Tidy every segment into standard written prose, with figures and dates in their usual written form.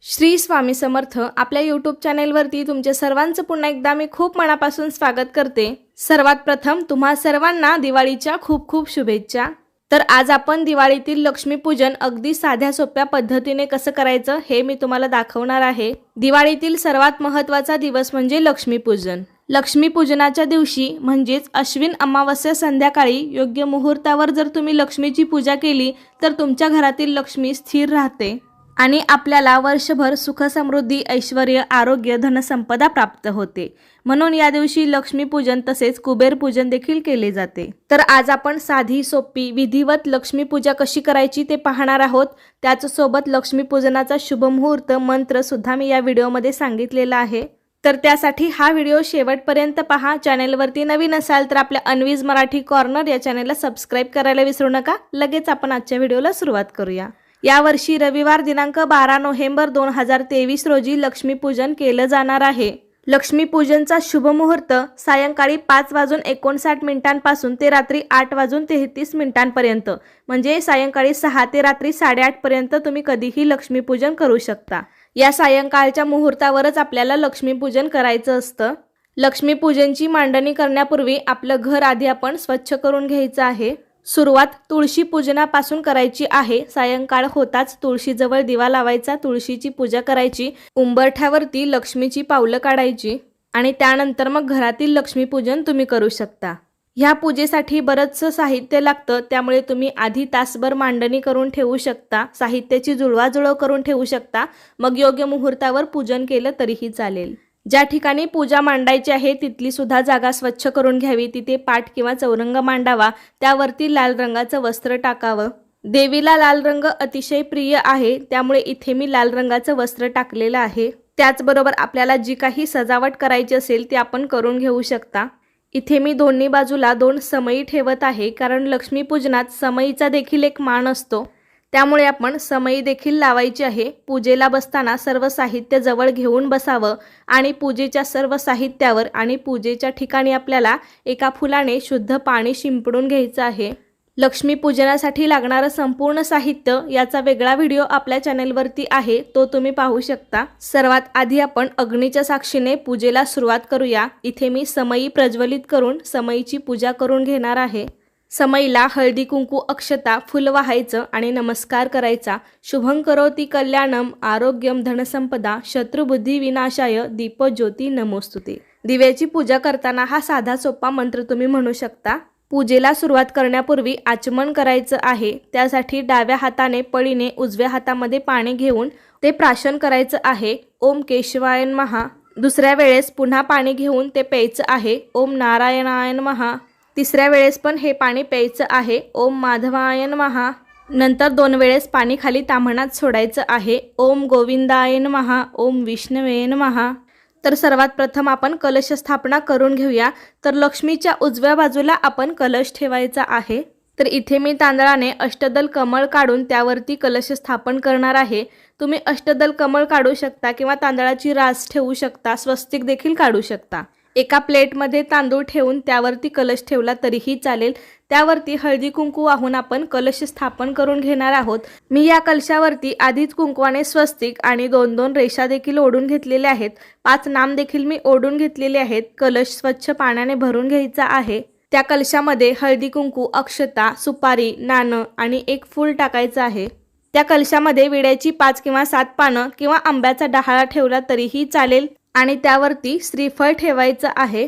श्री स्वामी समर्थ आपल्या यूट्यूब चॅनेलवरती तुमच्या सर्वांचं पुन्हा एकदा मी खूप मनापासून स्वागत करते। सर्वात प्रथम तुम्हा सर्वांना दिवाळीच्या खूप खूप शुभेच्छा। तर आज आपण दिवाळीतील लक्ष्मीपूजन अगदी साध्या सोप्या पद्धतीने कसं करायचं हे मी तुम्हाला दाखवणार आहे। दिवाळीतील सर्वात महत्त्वाचा दिवस म्हणजे लक्ष्मीपूजन। लक्ष्मीपूजनाच्या दिवशी म्हणजेच अश्विन अमावस्या संध्याकाळी योग्य मुहूर्तावर जर तुम्ही लक्ष्मीची पूजा केली तर तुमच्या घरातील लक्ष्मी स्थिर राहते आणि आपल्याला वर्षभर सुख समृद्धी ऐश्वर्य आरोग्य धनसंपदा प्राप्त होते। म्हणून या दिवशी लक्ष्मीपूजन तसेच कुबेर पूजन देखील केले जाते। तर आज आपण साधी सोपी विधिवत लक्ष्मीपूजा कशी करायची ते पाहणार आहोत। त्याच सोबत लक्ष्मीपूजनाचा शुभ मुहूर्त मंत्र सुद्धा मी या व्हिडिओमध्ये सांगितलेला आहे। तर त्यासाठी हा व्हिडिओ शेवटपर्यंत पहा। चॅनलवरती नवीन असाल तर आपल्या अन्वीज मराठी कॉर्नर या चॅनलला सबस्क्राइब करायला विसरू नका। लगेच आपण आजच्या व्हिडिओला सुरुवात करूया। यावर्षी रविवार दिनांक 12 नोव्हेंबर 2023 रोजी लक्ष्मीपूजन केलं जाणार आहे। लक्ष्मीपूजनचा शुभ मुहूर्त सायंकाळी 5:59 पासून ते रात्री 8:33 पर्यंत, म्हणजे सायंकाळी 6 ते रात्री 8:30 पर्यंत तुम्ही कधीही लक्ष्मीपूजन करू शकता। या सायंकाळच्या मुहूर्तावरच आपल्याला लक्ष्मीपूजन करायचं असतं। लक्ष्मीपूजनची मांडणी करण्यापूर्वी आपलं घर आधी आपण स्वच्छ करून घ्यायचं आहे। सुरुवात तुळशी पूजनापासून करायची आहे। सायंकाळ होताच तुळशीजवळ दिवा लावायचा, तुळशीची पूजा करायची, उंबरठ्यावरती लक्ष्मीची पावलं काढायची आणि त्यानंतर मग घरातील लक्ष्मीपूजन तुम्ही करू शकता। ह्या पूजेसाठी बरंचसं साहित्य लागतं, त्यामुळे तुम्ही आधी तासभर मांडणी करून ठेवू शकता, साहित्याची जुळवाजुळव करून ठेवू शकता, मग योग्य मुहूर्तावर पूजन केलं तरीही चालेल। ज्या ठिकाणी पूजा मांडायची आहे तिथली सुद्धा जागा स्वच्छ करून घ्यावी, तिथे पाट किंवा चौरंग मांडावा, त्यावरती लाल रंगाचं वस्त्र टाकावं। देवीला लाल रंग अतिशय प्रिय आहे, त्यामुळे इथे मी लाल रंगाचं वस्त्र टाकलेलं आहे। त्याचबरोबर आपल्याला जी काही सजावट करायची असेल ती आपण करून घेऊ शकता। इथे मी दोन्ही बाजूला 2 समई ठेवत आहे, कारण लक्ष्मीपूजनात समईचा देखील एक मान असतो, त्यामुळे आपण समई देखील लावायची आहे। पूजेला बसताना सर्व साहित्य जवळ घेऊन बसावं आणि पूजेच्या सर्व साहित्यावर आणि पूजेच्या ठिकाणी आपल्याला एका फुलाने शुद्ध पाणी शिंपडून घ्यायचं आहे। लक्ष्मीपूजनासाठी लागणारं संपूर्ण साहित्य याचा वेगळा व्हिडिओ आपल्या चॅनलवरती आहे, तो तुम्ही पाहू शकता। सर्वात आधी आपण अग्नीच्या साक्षीने पूजेला सुरुवात करूया। इथे मी समई प्रज्वलित करून समईची पूजा करून घेणार आहे। समईला हळदी कुंकू अक्षता फुल वाहायचं आणि नमस्कार करायचा। शुभं करोति कल्याणम आरोग्यम धनसंपदा शत्रुबुद्धी विनाशाय दीप ज्योती नमोस्तुते। दिव्याची पूजा करताना हा साधा सोपा मंत्र तुम्ही म्हणू शकता। पूजेला सुरुवात करण्यापूर्वी आचमन करायचं आहे, त्यासाठी डाव्या हाताने पळीने उजव्या हातामध्ये पाणी घेऊन ते प्राशन करायचं आहे। ओम केशवाय नमः। दुसऱ्या वेळेस पुन्हा पाणी घेऊन ते प्यायचं आहे। ओम नारायणाय नमः। तिसऱ्या वेळेस पण हे पाणी प्यायचं आहे। ओम माधवाय नमः। नंतर 2 वेळेस पाणी खाली ताम्हणात सोडायचं आहे। ओम गोविंदाय नमः। ओम विष्णवे नमः। तर सर्वात प्रथम आपण कलश स्थापना करून घेऊया। तर लक्ष्मीच्या उजव्या बाजूला आपण कलश ठेवायचा आहे। तर इथे मी तांदळाने अष्टदल कमळ काढून त्यावरती कलश स्थापन करणार आहे। तुम्ही अष्टदल कमळ काढू शकता किंवा तांदळाची रास ठेवू शकता, स्वस्तिक देखील काढू शकता। एका प्लेटमध्ये तांदूळ ठेवून त्यावरती कलश ठेवला तरीही चालेल। त्यावरती हळदी कुंकू वाहून आपण कलश स्थापन करून घेणार आहोत। मी या कलशावरती आधीच कुंकवाने स्वस्तिक आणि 2-2 रेषा देखील ओढून घेतलेल्या आहेत। 5 नाम देखील मी ओढून घेतलेले आहेत। कलश स्वच्छ पाण्याने भरून घ्यायचा आहे। त्या कलशामध्ये हळदी कुंकू अक्षता सुपारी नाणं आणि 1 फूल टाकायचं आहे। त्या कलशामध्ये विड्याची 5 किंवा 7 पानं किंवा आंब्याचा डहाळा ठेवला तरीही चालेल आणि त्यावरती श्रीफळ ठेवायचं आहे।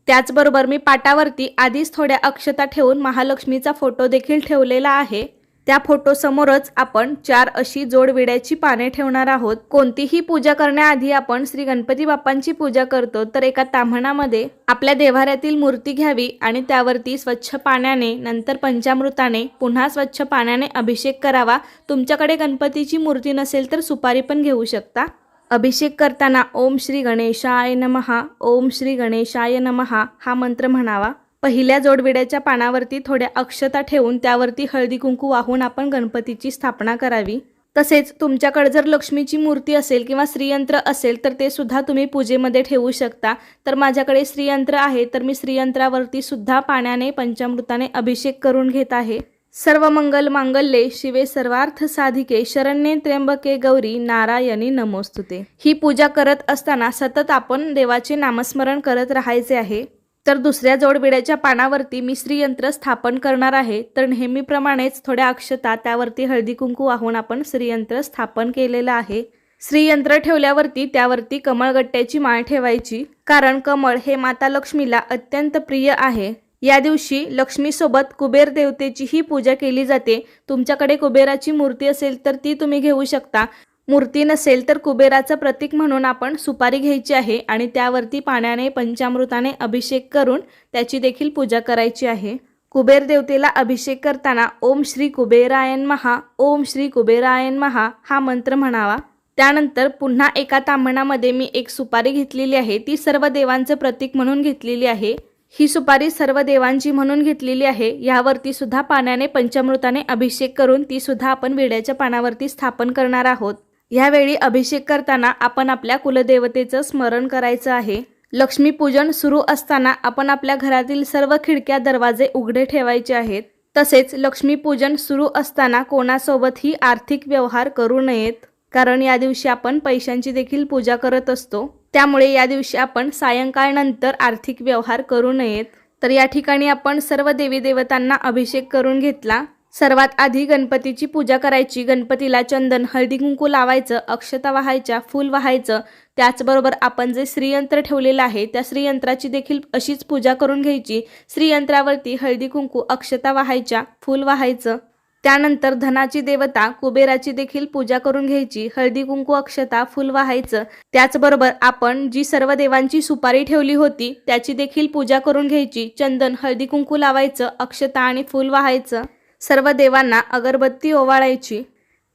त्याचबरोबर मी पाटावरती आधीच थोड्या अक्षता ठेवून महालक्ष्मीचा फोटो देखील ठेवलेला आहे। त्या फोटो समोरच आपण 4 अशी जोड विड्याची पाने ठेवणार आहोत। कोणतीही पूजा करण्याआधी आपण श्री गणपती बाप्पांची पूजा करतो, तर एका ताम्हणामध्ये आपल्या देव्हाऱ्यातील मूर्ती घ्यावी आणि त्यावरती स्वच्छ पाण्याने नंतर पंचामृताने पुन्हा स्वच्छ पाण्याने अभिषेक करावा। तुमच्याकडे गणपतीची मूर्ती नसेल तर सुपारी पण घेऊ शकता। अभिषेक करताना ओम श्री गणेशाय नमः ओम श्री गणेशाय नमः हा मंत्र म्हणावा। पहिल्या जोडविड्याच्या पानावरती थोड्या अक्षता ठेवून त्यावरती हळदी कुंकू वाहून आपण गणपतीची स्थापना करावी। तसेच तुमच्याकडे जर लक्ष्मीची मूर्ती असेल किंवा श्रीयंत्र असेल तर ते सुद्धा तुम्ही पूजेमध्ये ठेवू शकता। तर माझ्याकडे श्रीयंत्र आहे, तर मी श्रीयंत्रावरती सुद्धा पाण्याने पंचामृताने अभिषेक करून घेत आहे। सर्व मंगल मांगल्ये शिवे सर्वार्थ साधिके शरण्ये त्र्यंबके गौरी नारायणी नमोस्तुते। ही पूजा करत असताना सतत आपण देवाचे नामस्मरण करत राहायचे आहे। तर दुसऱ्या जोडविड्याच्या पानावरती मी श्रीयंत्र स्थापन करणार आहे। तर नेहमीप्रमाणेच थोड्या अक्षता त्यावरती हळदी कुंकू वाहून आपण श्रीयंत्र स्थापन केलेलं आहे। श्रीयंत्र ठेवल्यावरती त्यावरती कमळगट्ट्याची माळ ठेवायची, कारण कमळ हे माता लक्ष्मीला अत्यंत प्रिय आहे। या दिवशी लक्ष्मीसोबत कुबेर देवतेची ही पूजा केली जाते। तुमच्याकडे कुबेराची मूर्ती असेल तर ती तुम्ही घेऊ शकता, मूर्ती नसेल तर कुबेराचं प्रतीक म्हणून आपण सुपारी घ्यायची आहे आणि त्यावरती पाण्याने पंचामृताने अभिषेक करून त्याची देखील पूजा करायची आहे। कुबेर देवतेला अभिषेक करताना ओम श्री कुबेराय नमः, ओम श्री कुबेराय नमः हा मंत्र म्हणावा। त्यानंतर पुन्हा एका तांबणामध्ये मी एक सुपारी घेतलेली आहे, ती सर्व देवांचं प्रतीक म्हणून घेतलेली आहे। ही सुपारी सर्व देवांची म्हणून घेतलेली आहे। यावरती सुद्धा पाण्याने पंचामृताने अभिषेक करून ती सुद्धा आपण विड्याच्या पानावरती स्थापन करणार आहोत। यावेळी अभिषेक करताना आपण आपल्या कुलदेवतेचं स्मरण करायचं आहे। लक्ष्मीपूजन सुरू असताना आपण आपल्या घरातील सर्व खिडक्या दरवाजे उघडे ठेवायचे आहेत। तसेच लक्ष्मीपूजन सुरू असताना कोणासोबतही आर्थिक व्यवहार करू नयेत, कारण या दिवशी आपण पैशांची देखील पूजा करत असतो। त्यामुळे या दिवशी आपण सायंकाळनंतर आर्थिक व्यवहार करू नयेत। तर या ठिकाणी आपण सर्व देवी देवतांना अभिषेक करून घेतला। सर्वात आधी गणपतीची पूजा करायची। गणपतीला चंदन हळदी कुंकू लावायचं, अक्षता वाहायच्या, फूल वाहायचं। त्याचबरोबर आपण जे श्रीयंत्र ठेवलेलं आहे त्या श्रीयंत्राची देखील अशीच पूजा करून घ्यायची। श्रीयंत्रावरती हळदी कुंकू, अक्षता वाहायच्या, फूल वाहायचं। त्यानंतर धनाची देवता कुबेराची देखील पूजा करून घ्यायची। हळदी कुंकू, अक्षता, फूल वाहायचं। त्याचबरोबर आपण जी सर्व देवांची सुपारी ठेवली होती त्याची देखील पूजा करून घ्यायची। चंदन हळदी कुंकू लावायचं, अक्षता आणि फूल वाहायचं। सर्व देवांना अगरबत्ती ओवाळायची।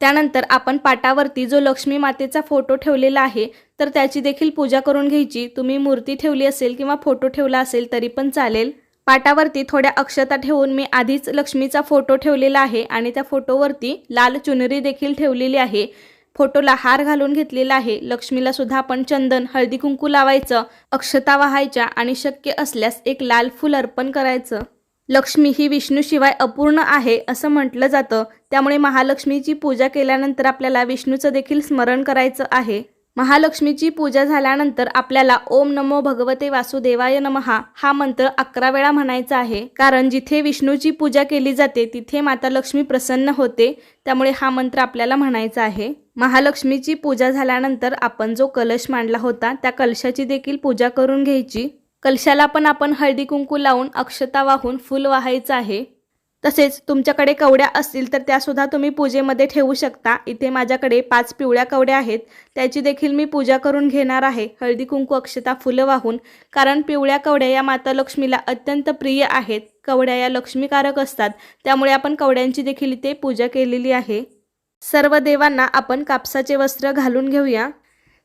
त्यानंतर आपण पाटावरती जो लक्ष्मी मातेचा फोटो ठेवलेला आहे तर त्याची देखील पूजा करून घ्यायची। तुम्ही मूर्ती ठेवली असेल किंवा फोटो ठेवला असेल तरी पण चालेल। पाटावरती थोड्या अक्षता ठेवून मी आधीच लक्ष्मीचा फोटो ठेवलेला आहे आणि त्या फोटोवरती लाल चुनरी देखील ठेवलेली आहे। फोटोला हार घालून घेतलेला आहे। लक्ष्मीला सुद्धा आपण चंदन हळदी कुंकू लावायचं, अक्षता वाहायच्या आणि शक्य असल्यास एक लाल फूल अर्पण करायचं। लक्ष्मी ही विष्णूशिवाय अपूर्ण आहे असं म्हटलं जातं, त्यामुळे महालक्ष्मीची पूजा केल्यानंतर आपल्याला विष्णूचं देखील स्मरण करायचं आहे। महालक्ष्मीची पूजा झाल्यानंतर आपल्याला ओम नमो भगवते वासुदेवाय नमः हा मंत्र 11 वेळा म्हणायचा आहे, कारण जिथे विष्णूची पूजा केली जाते तिथे माता लक्ष्मी प्रसन्न होते, त्यामुळे हा मंत्र आपल्याला म्हणायचा आहे। महालक्ष्मीची पूजा झाल्यानंतर आपण जो कलश मांडला होता त्या कलशाची देखील पूजा करून घ्यायची। कलशाला पण आपण हळदी कुंकू लावून, अक्षता वाहून, फूल वाहायचं आहे। तसेच तुमच्याकडे कवड्या असतील तर त्या सुद्धा तुम्ही पूजेमध्ये ठेवू शकता। इथे माझ्याकडे 5 पिवळ्या कवड्या आहेत, त्याची देखील मी पूजा करून घेणार आहे हळदी कुंकू, अक्षता, फुलं वाहून, कारण पिवळ्या कवड्या या माता लक्ष्मीला अत्यंत प्रिय आहेत। कवड्या या लक्ष्मीकारक असतात, त्यामुळे आपण कवड्यांची देखील इथे पूजा केलेली आहे। सर्व देवांना आपण कापसाचे वस्त्र घालून घेऊया।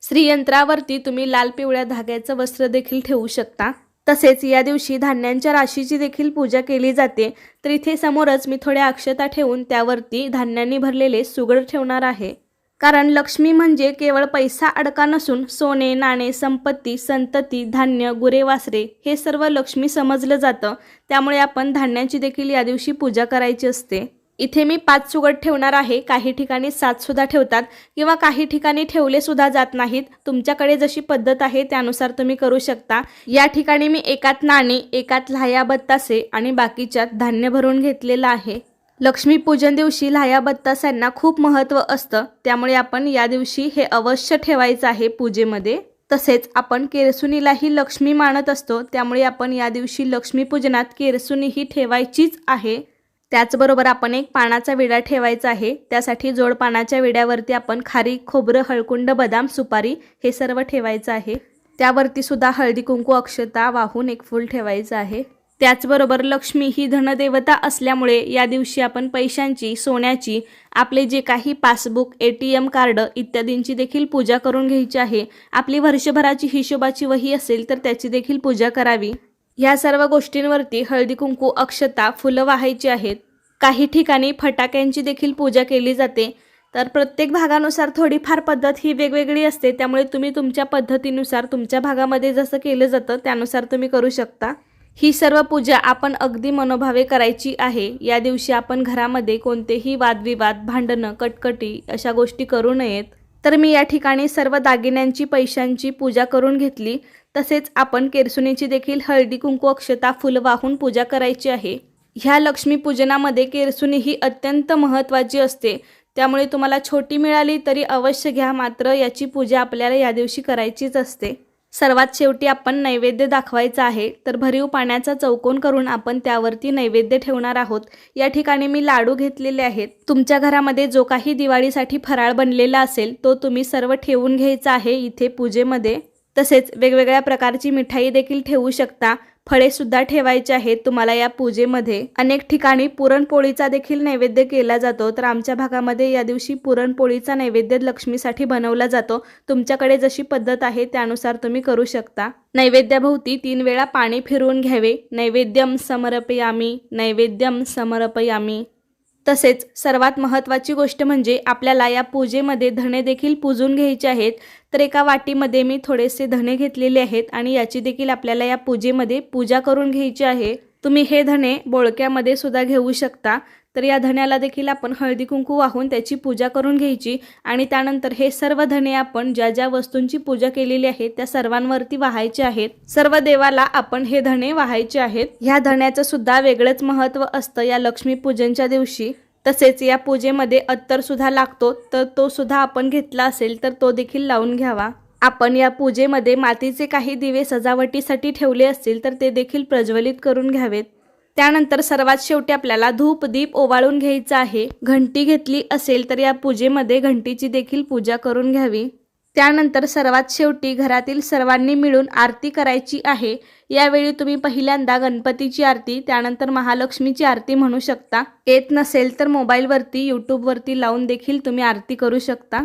श्रीयंत्रावरती तुम्ही लाल पिवळ्या धाग्याचं वस्त्र देखील ठेवू शकता। तसेच या दिवशी धान्यांच्या राशीची देखील पूजा केली जाते। तर इथे समोरच मी थोड्या अक्षता ठेवून त्यावरती धान्यांनी भरलेले सुगड ठेवणार आहे, कारण लक्ष्मी म्हणजे केवळ पैसा अडका नसून सोने, नाणे, संपत्ती, संतती, धान्य, गुरेवासरे हे सर्व लक्ष्मी समजलं जातं। त्यामुळे आपण धान्यांची देखील या दिवशी पूजा करायची असते। इथे मी 5 सुगड ठेवणार आहे। काही ठिकाणी 7 सुद्धा ठेवतात किंवा काही ठिकाणी ठेवले सुद्धा जात नाहीत। तुमच्याकडे जशी पद्धत आहे त्यानुसार तुम्ही करू शकता। या ठिकाणी मी एकात नाणी, एकात लाह्या बत्तासे आणि बाकीच्यात धान्य भरून घेतलेलं आहे। लक्ष्मी पूजन दिवशी लाह्या बत्तासांना खूप महत्त्व असतं, त्यामुळे आपण या दिवशी हे अवश्य ठेवायचं आहे पूजेमध्ये। तसेच आपण केरसुणीलाही लक्ष्मी मानत असतो, त्यामुळे आपण या दिवशी लक्ष्मी पूजनात केरसुणी ही ठेवायचीच आहे। त्याचबरोबर आपण एक पानाचा विडा ठेवायचा आहे। त्यासाठी जोड पानाच्या विड्यावरती आपण खारीक, खोबरं, हळकुंड, बदाम, सुपारी हे सर्व ठेवायचं आहे। त्यावरती सुद्धा हळदी कुंकू, अक्षता वाहून एक फूल ठेवायचं आहे। त्याचबरोबर लक्ष्मी ही धनदेवता असल्यामुळे या दिवशी आपण पैशांची, सोन्याची, आपले जे काही पासबुक, ATM कार्ड इत्यादींची देखील पूजा करून घ्यायची आहे। आपली वर्षभराची हिशोबाची वही असेल तर त्याची देखील पूजा करावी। या सर्व गोष्टींवरती हळदी कुंकू, अक्षता, फुलं वाहायची आहेत। काही ठिकाणी फटाक्यांची देखील पूजा केली जाते। तर प्रत्येक भागानुसार थोडीफार पद्धत ही वेगवेगळी असते, त्यामुळे तुम्ही तुमच्या पद्धतीनुसार तुमच्या भागामध्ये जसं केलं जातं त्यानुसार तुम्ही करू शकता। ही सर्व पूजा आपण अगदी मनोभावे करायची आहे। या दिवशी आपण घरामध्ये कोणतेही वादविवाद, भांडणं, कटकटी अशा गोष्टी करू नयेत। तर मी या ठिकाणी सर्व दागिन्यांची, पैशांची पूजा करून घेतली। तसेच आपण केरसुणीची देखील हळदी कुंकू, अक्षता, फुल वाहून पूजा करायची आहे। ह्या लक्ष्मी पूजनामध्ये केरसुणी ही अत्यंत महत्त्वाची असते, त्यामुळे तुम्हाला छोटी मिळाली तरी अवश्य घ्या, मात्र याची पूजा आपल्याला या दिवशी करायचीच असते। सर्वात शेवटी आपण नैवेद्य दाखवायचा आहे। तर भरीव पाण्याचा चौकोन करून आपण त्यावरती नैवेद्य ठेवणार आहोत। या ठिकाणी मी लाडू घेतलेले आहेत। तुमच्या घरामध्ये जो काही दिवाळीसाठी फराळ बनलेला असेल तो तुम्ही सर्व ठेवून घ्यायचा आहे इथे पूजेमध्ये। तसेच वेगवेगळ्या प्रकारची मिठाई देखील ठेवू शकता, फळे सुद्धा ठेवायचे आहेत तुम्हाला या पूजेमध्ये। अनेक ठिकाणी पुरणपोळीचा देखील नैवेद्य केला जातो, तर आमच्या भागामध्ये या दिवशी पुरणपोळीचा नैवेद्य लक्ष्मीसाठी बनवला जातो। तुमच्याकडे जशी पद्धत आहे त्यानुसार तुम्ही करू शकता। नैवेद्याभोवती 3 वेळा पाणी फिरवून घ्यावे। नैवेद्यम समर्पयामी, नैवेद्यम समर्पयामी। तसेच सर्वात महत्त्वाची गोष्ट म्हणजे आपल्याला या पूजेमध्ये धणे देखील पूजून घ्यायचे आहेत। तर एका वाटीमध्ये मी थोडेसे धणे घेतलेले आहेत आणि याची देखील आपल्याला या पूजेमध्ये पूजा करून घ्यायची आहे। तुम्ही हे धणे बोळक्यामध्ये सुद्धा घेऊ शकता। तर या धण्याला देखील आपण हळदी कुंकू वाहून त्याची पूजा करून घ्यायची आणि त्यानंतर हे सर्व धणे आपण ज्या ज्या वस्तूंची पूजा केलेली आहे त्या सर्वांवरती वाहायचे आहेत। सर्व देवाला आपण हे धणे वाहायचे आहेत। ह्या धण्याचं सुद्धा वेगळंच महत्त्व असतं या लक्ष्मी पूजनच्या दिवशी। तसेच या पूजेमध्ये अत्तर सुद्धा लागतो, तर तो सुद्धा आपण घेतला असेल तर तो देखील लावून घ्यावा। आपण या पूजेमध्ये मातीचे काही दिवे सजावटीसाठी ठेवले असतील तर ते देखील प्रज्वलित करून घ्यावेत। त्यानंतर सर्वात शेवटी आपल्याला धूप दीप ओवाळून घ्यायचा आहे। घंटी घेतली असेल तर या पूजेमध्ये घंटीची देखील पूजा करून घ्यावी। त्यानंतर सर्वात शेवटी घरातील सर्वांनी मिळून आरती करायची आहे। यावेळी तुम्ही पहिल्यांदा गणपतीची आरती, त्यानंतर महालक्ष्मीची आरती म्हणू शकता। येत नसेल तर मोबाईलवरती यूट्यूबवरती लावून देखील तुम्ही आरती करू शकता।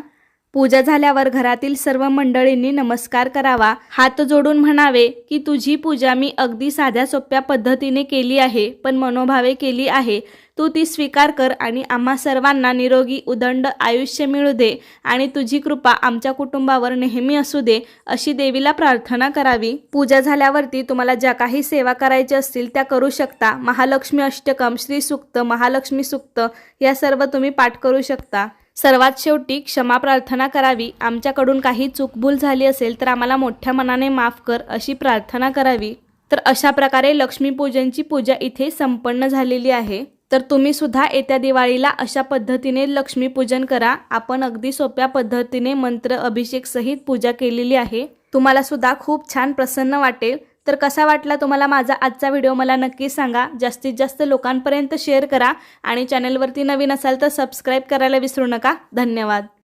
पूजा झाल्यावर घरातील सर्व मंडळींनी नमस्कार करावा, हात जोडून म्हणावे की तुझी पूजा मी अगदी साध्या सोप्या पद्धतीने केली आहे, पण मनोभावे केली आहे। तू ती स्वीकार कर आणि आम्हा सर्वांना निरोगी उदंड आयुष्य मिळू दे आणि तुझी कृपा आमच्या कुटुंबावर नेहमी असू दे, अशी देवीला प्रार्थना करावी। पूजा झाल्यावरती तुम्हाला ज्या काही सेवा करायच्या असतील त्या करू शकता। महालक्ष्मी अष्टकम, श्री सूक्त, महालक्ष्मी सूक्त या सर्व तुम्ही पाठ करू शकता। सर्वात शेवटी क्षमा प्रार्थना करावी। आमच्याकडून काही चूकभूल झाली असेल तर आम्हाला मोठ्या मनाने माफ कर, अशी प्रार्थना करावी। तर अशा प्रकारे लक्ष्मीपूजनची पूजा इथे संपन्न झालेली आहे। तर तुम्ही सुद्धा येत्या दिवाळीला अशा पद्धतीने लक्ष्मीपूजन करा। आपण अगदी सोप्या पद्धतीने मंत्र अभिषेक सहित पूजा केलेली आहे। तुम्हाला सुद्धा खूप छान प्रसन्न वाटेल। तर कसा वाटला तुम्हाला माझा आजचा व्हिडिओ मला नक्की सांगा। जास्तीत जास्त लोकांपर्यंत शेअर करा आणि चॅनलवरती नवीन असाल तर सबस्क्राईब करायला विसरू नका। धन्यवाद।